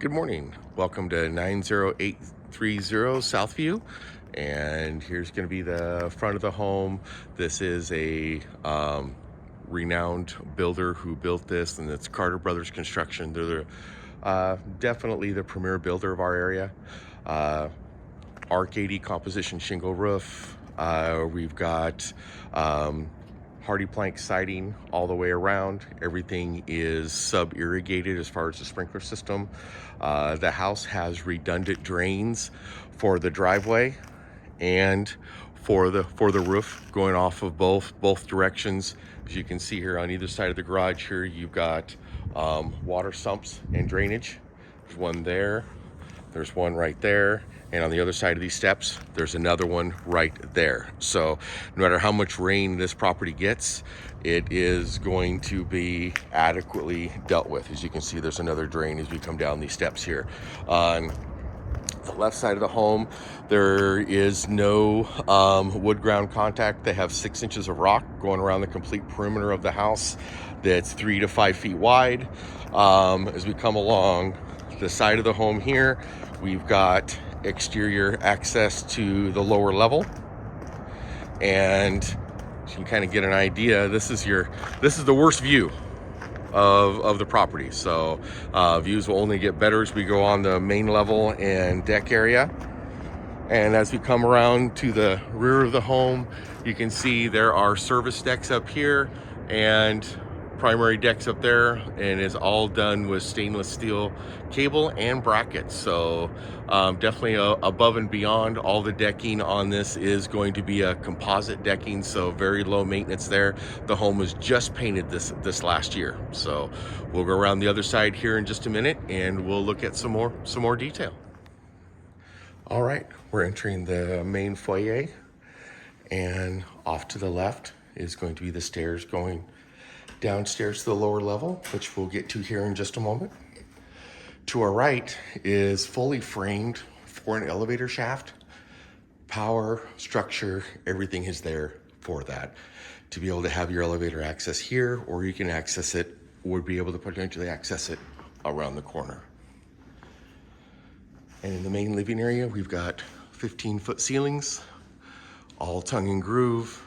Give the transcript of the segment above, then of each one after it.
Good morning. Welcome to 90830 Southview. And here's going to be the front of the home. This is a renowned builder who built this, and it's Carter Brothers Construction. They're definitely the premier builder of our area. Arc 80 composition shingle roof. We've got hardy plank siding all the way around. Everything is sub-irrigated as far as the sprinkler system. The house has redundant drains for the driveway and for the roof going off of both directions. As you can see here on either side of the garage here, you've got water sumps and drainage. There's one there, there's one right there, and on the other side of these steps there's another one right there. So no matter how much rain this property gets, it is going to be adequately dealt with. As you can see, there's another drain as we come down these steps here. On the left side of the home, there is no wood ground contact. They have 6 inches of rock going around the complete perimeter of the house that's 3 to 5 feet wide. As we come along the side of the home here, we've got exterior access to the lower level, and you can kind of get an idea. This is the worst view of the property. So views will only get better as we go on the main level and deck area. And as we come around to the rear of the home, you can see there are service decks up here and primary decks up there, and is all done with stainless steel cable and brackets. So definitely above and beyond. All the decking on this is going to be a composite decking, so very low maintenance there. The home was just painted this last year. So we'll go around the other side here in just a minute and we'll look at some more detail. All right, we're entering the main foyer, and off to the left is going to be the stairs going downstairs to the lower level, which we'll get to here in just a moment. To our right is fully framed for an elevator shaft. Power, structure, everything is there for that. To be able to have your elevator access here, or you can would be able to potentially access it around the corner. And in the main living area, we've got 15-foot ceilings, all tongue and groove.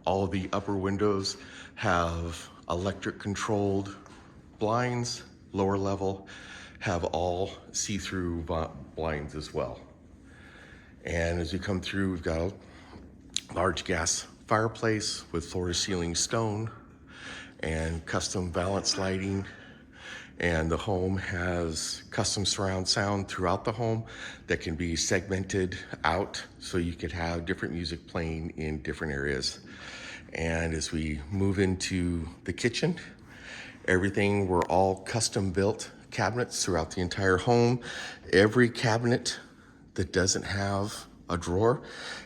All of the upper windows have electric controlled blinds. Lower level have all see-through blinds as well. And as you come through, we've got a large gas fireplace with floor to ceiling stone and custom valance lighting. And the home has custom surround sound throughout the home that can be segmented out, so you could have different music playing in different areas. And as we move into the kitchen, everything were all custom built cabinets throughout the entire home. Every cabinet that doesn't have a drawer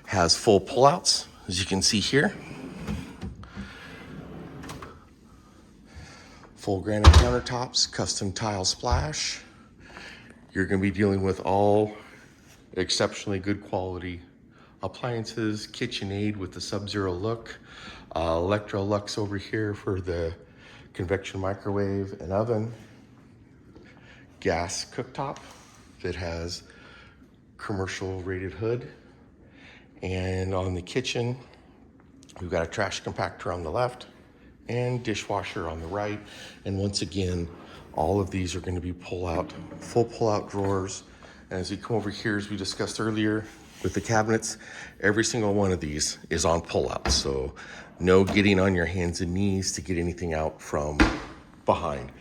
has full pullouts, as you can see here. Full granite countertops, custom tile splash. You're going to be dealing with all exceptionally good quality appliances. KitchenAid with the Sub-Zero look. Electrolux over here for the convection microwave and oven. Gas cooktop that has commercial rated hood. And on the kitchen, we've got a trash compactor on the left and dishwasher on the right. And once again, all of these are going to be full pull-out drawers. And as we come over here, as we discussed earlier with the cabinets, every single one of these is on pull-out. So no getting on your hands and knees to get anything out from behind.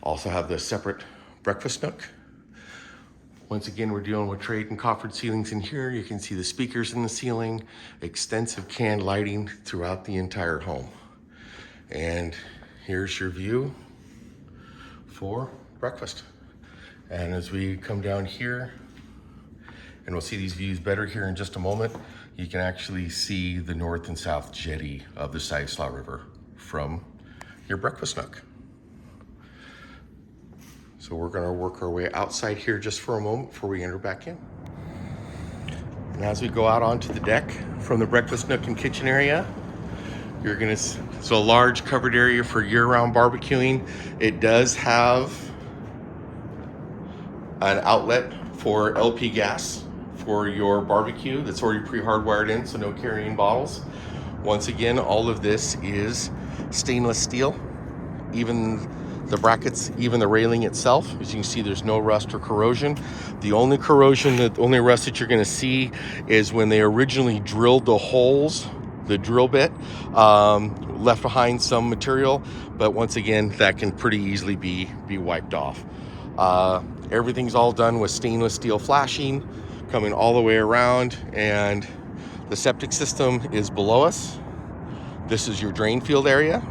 Also have the separate breakfast nook. Once again, we're dealing with trade and coffered ceilings in here. You can see the speakers in the ceiling, extensive canned lighting throughout the entire home. And here's your view for breakfast. And as we come down here, and we'll see these views better here in just a moment, you can actually see the north and south jetty of the Siuslaw River from your breakfast nook. So we're gonna work our way outside here just for a moment before we enter back in. And as we go out onto the deck from the breakfast nook and kitchen area, you're gonna see, so a large covered area for year-round barbecuing. It does have an outlet for LP gas for your barbecue that's already pre-hardwired in, so no carrying bottles. Once again, all of this is stainless steel, even the brackets, even the railing itself. As you can see, there's no rust or corrosion. The only rust that you're going to see is when they originally drilled the holes, the drill bit left behind some material, but once again, that can pretty easily be wiped off. Everything's all done with stainless steel flashing coming all the way around, and the septic system is below us. This is your drain field area.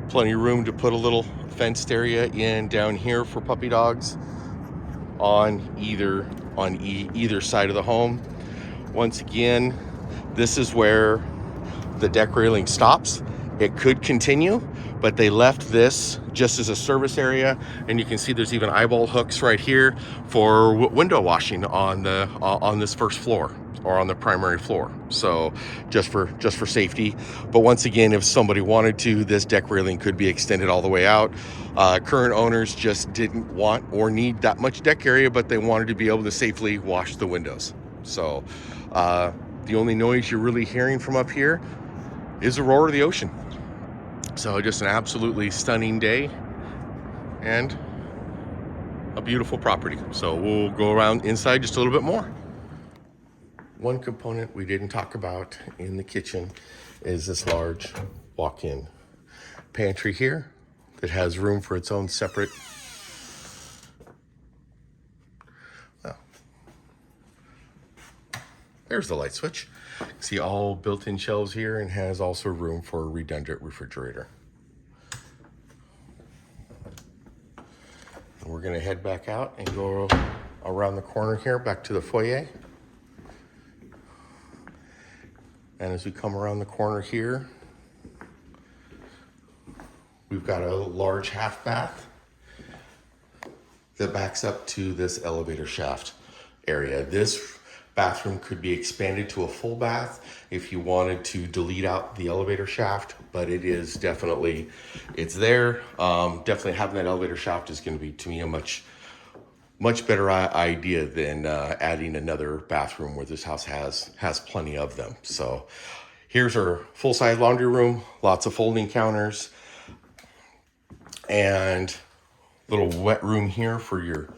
Plenty of room to put a little fenced area in down here for puppy dogs on either side of the home. Once again, this is where the deck railing stops. It could continue, but they left this just as a service area, and you can see there's even eyeball hooks right here for window washing on this first floor or on the primary floor, so just for safety. But once again, if somebody wanted to, this deck railing could be extended all the way out. Current owners just didn't want or need that much deck area, but they wanted to be able to safely wash the windows. So the only noise you're really hearing from up here is the roar of the ocean. So just an absolutely stunning day and a beautiful property. So we'll go around inside just a little bit more. One component we didn't talk about in the kitchen is this large walk-in pantry here that has room for its own separate, well, there's the light switch. See all built-in shelves here, and has also room for a redundant refrigerator. And we're gonna head back out and go around the corner here back to the foyer. And as we come around the corner here, we've got a large half bath that backs up to this elevator shaft area. This bathroom could be expanded to a full bath if you wanted to delete out the elevator shaft, but it is definitely, it's there. Definitely having that elevator shaft is going to be, to me, a much better idea than adding another bathroom where this house has plenty of them. So here's our full-size laundry room, lots of folding counters, and little wet room here for your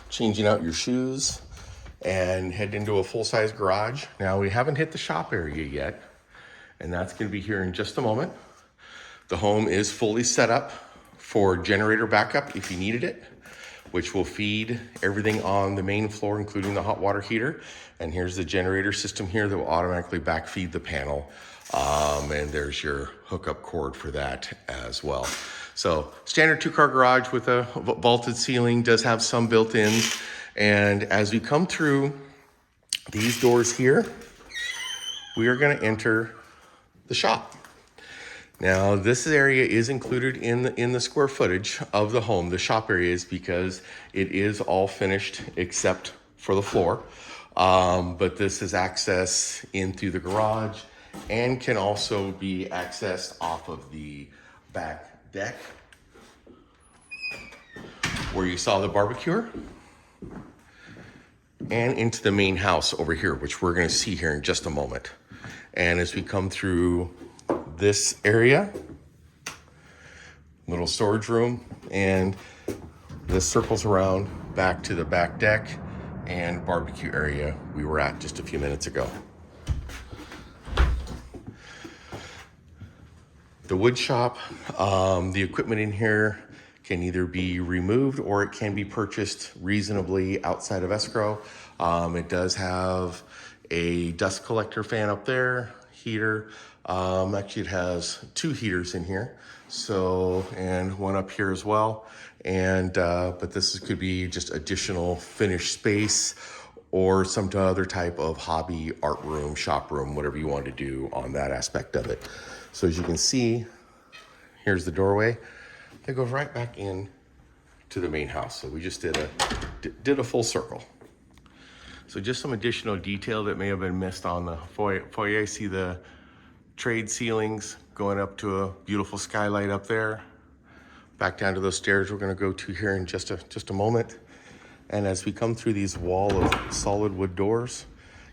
changing out your shoes, and head into a full-size garage. Now, we haven't hit the shop area yet, and that's going to be here in just a moment. The home is fully set up for generator backup if you needed it, which will feed everything on the main floor, including the hot water heater. And here's the generator system here that will automatically backfeed the panel. And there's your hookup cord for that as well. So standard 2-car garage with a vaulted ceiling, does have some built-ins. And as we come through these doors here, we are gonna enter the shop. Now, this area is included in the square footage of the home. The shop area is, because it is all finished except for the floor. But this is access in through the garage and can also be accessed off of the back deck where you saw the barbecuer, and into the main house over here, which we're going to see here in just a moment. And as we come through this area, little storage room, and this circles around back to the back deck and barbecue area we were at just a few minutes ago. The wood shop, the equipment in here can either be removed or it can be purchased reasonably outside of escrow. It does have a dust collector fan up there, heater. Actually, it has 2 heaters in here, so, and one up here as well. And but this could be just additional finished space or some other type of hobby, art room, shop room, whatever you want to do on that aspect of it. So as you can see, here's the doorway that goes right back in to the main house. So we just did a full circle. So just some additional detail that may have been missed on the foyer. See the trade ceilings going up to a beautiful skylight up there. back down to those stairs we're going to go to here in just a moment. And as we come through these wall of solid wood doors,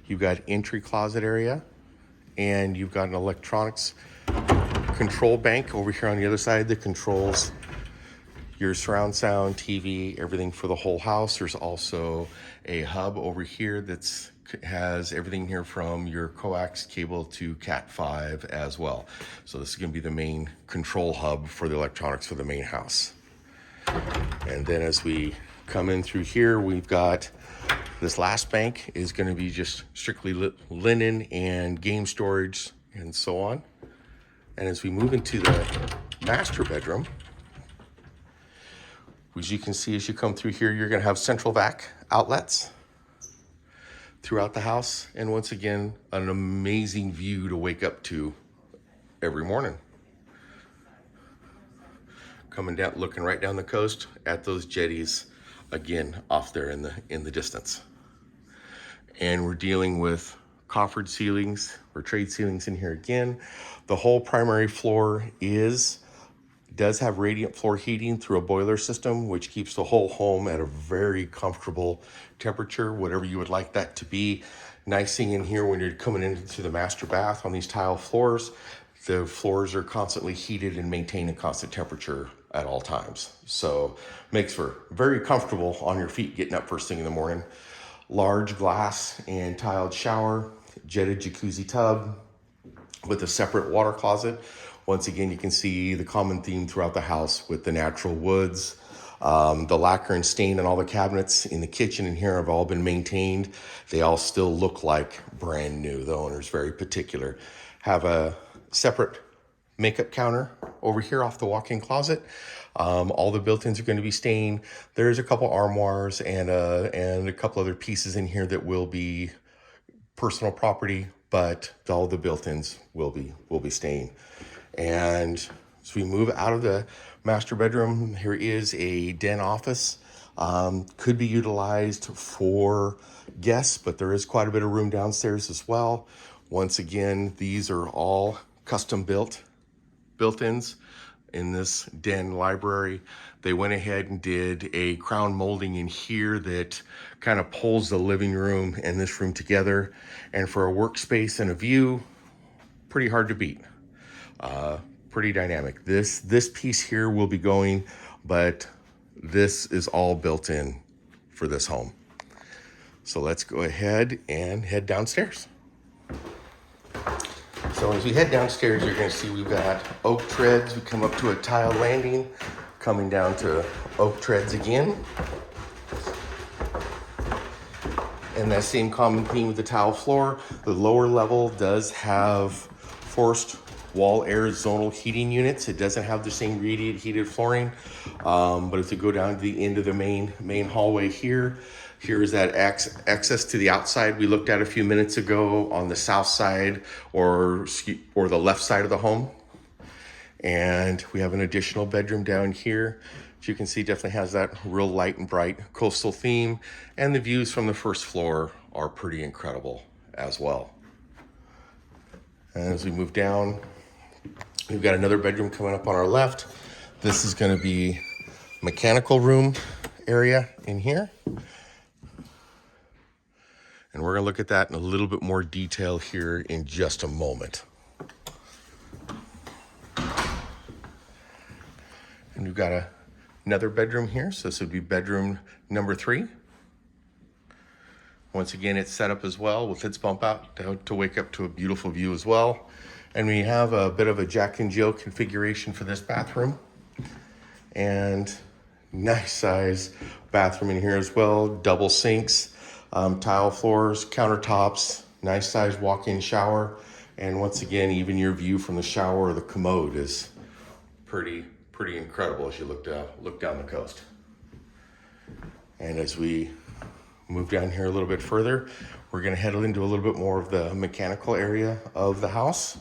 you've got entry closet area, and you've got an electronics control bank over here on the other side that controls your surround sound, TV, everything for the whole house. There's also a hub over here that's has everything here from your coax cable to Cat 5 as well. So this is going to be the main control hub for the electronics for the main house. And then as we come in through here, we've got this last bank is going to be just strictly linen and game storage and so on. And as we move into the master bedroom, as you can see, as you come through here, you're going to have central vac outlets throughout the house. And once again, an amazing view to wake up to every morning. Coming down, looking right down the coast at those jetties, again, off there in the distance. And we're dealing with coffered ceilings or trade ceilings in here again. The whole primary floor does have radiant floor heating through a boiler system, which keeps the whole home at a very comfortable temperature, whatever you would like that to be. Nice thing in here when you're coming into the master bath on these tile floors, the floors are constantly heated and maintained at constant temperature at all times. So makes for very comfortable on your feet getting up first thing in the morning. Large glass and tiled shower, jetted jacuzzi tub with a separate water closet. Once again, you can see the common theme throughout the house with the natural woods. The lacquer and stain on all the cabinets in the kitchen and here have all been maintained. They all still look like brand new. The owner's very particular. Have a separate makeup counter over here off the walk-in closet. All the built-ins are going to be stained. There's a couple armoires and a couple other pieces in here that will be personal property, but all the built-ins will be stained. And as we move out of the master bedroom, here is a den office. Could be utilized for guests, but there is quite a bit of room downstairs as well. Once again, these are all custom built-ins in this den library. They went ahead and did a crown molding in here that kind of pulls the living room and this room together. And for a workspace and a view, pretty hard to beat. Pretty dynamic. This piece here will be going, but this is all built in for this home. So let's go ahead and head downstairs. So as we head downstairs, you're going to see we've got oak treads. We come up to a tile landing, coming down to oak treads again. And that same common theme with the tile floor. The lower level does have forced wall air zonal heating units. It doesn't have the same radiant heated flooring. But if you go down to the end of the main hallway here is that access to the outside we looked at a few minutes ago on the south side or the left side of the home. And we have an additional bedroom down here. As you can see, definitely has that real light and bright coastal theme. And the views from the first floor are pretty incredible as well. And as we move down, we've got another bedroom coming up on our left. This is going to be mechanical room area in here. And we're going to look at that in a little bit more detail here in just a moment. And we've got another bedroom here. So this would be bedroom number 3. Once again, it's set up as well with its bump out to wake up to a beautiful view as well. And we have a bit of a Jack and Jill configuration for this bathroom. And nice size bathroom in here as well. Double sinks, tile floors, countertops, nice size walk-in shower. And once again, even your view from the shower or the commode is pretty incredible as you look down the coast. And as we move down here a little bit further, we're going to head into a little bit more of the mechanical area of the house.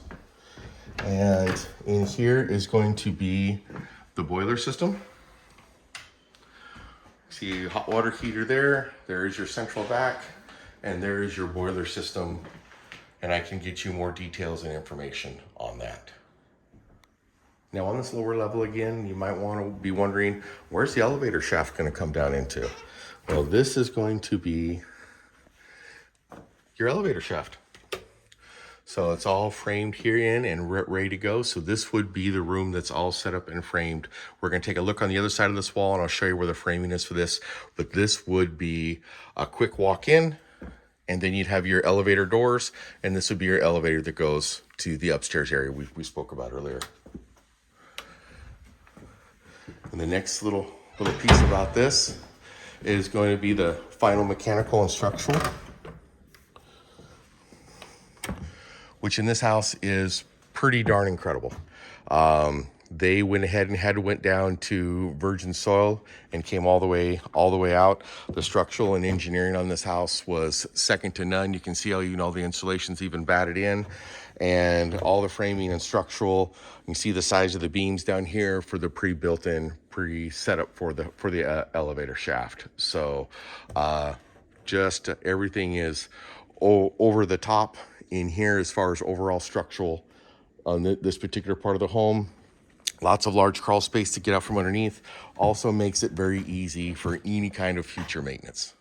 And in here is going to be the boiler system. See a hot water heater there. There is your central vac, and there is your boiler system. And I can get you more details and information on that. Now on this lower level again, you might want to be wondering, where's the elevator shaft going to come down into? Well, this is going to be your elevator shaft. So it's all framed here in and ready to go. So this would be the room that's all set up and framed. We're going to take a look on the other side of this wall and I'll show you where the framing is for this. But this would be a quick walk in, and then you'd have your elevator doors, and this would be your elevator that goes to the upstairs area we spoke about earlier. And the next little piece about this is going to be the final mechanical and structural, which in this house is pretty darn incredible. They went ahead and went down to virgin soil and came all the way out. The structural and engineering on this house was second to none. You can see how even all the insulation's even batted in, and all the framing and structural. You can see the size of the beams down here for the pre-built-in, pre-setup for the elevator shaft. So just everything is over the top in here as far as overall structural on this particular part of the home. Lots of large crawl space to get out from underneath. Also makes it very easy for any kind of future maintenance.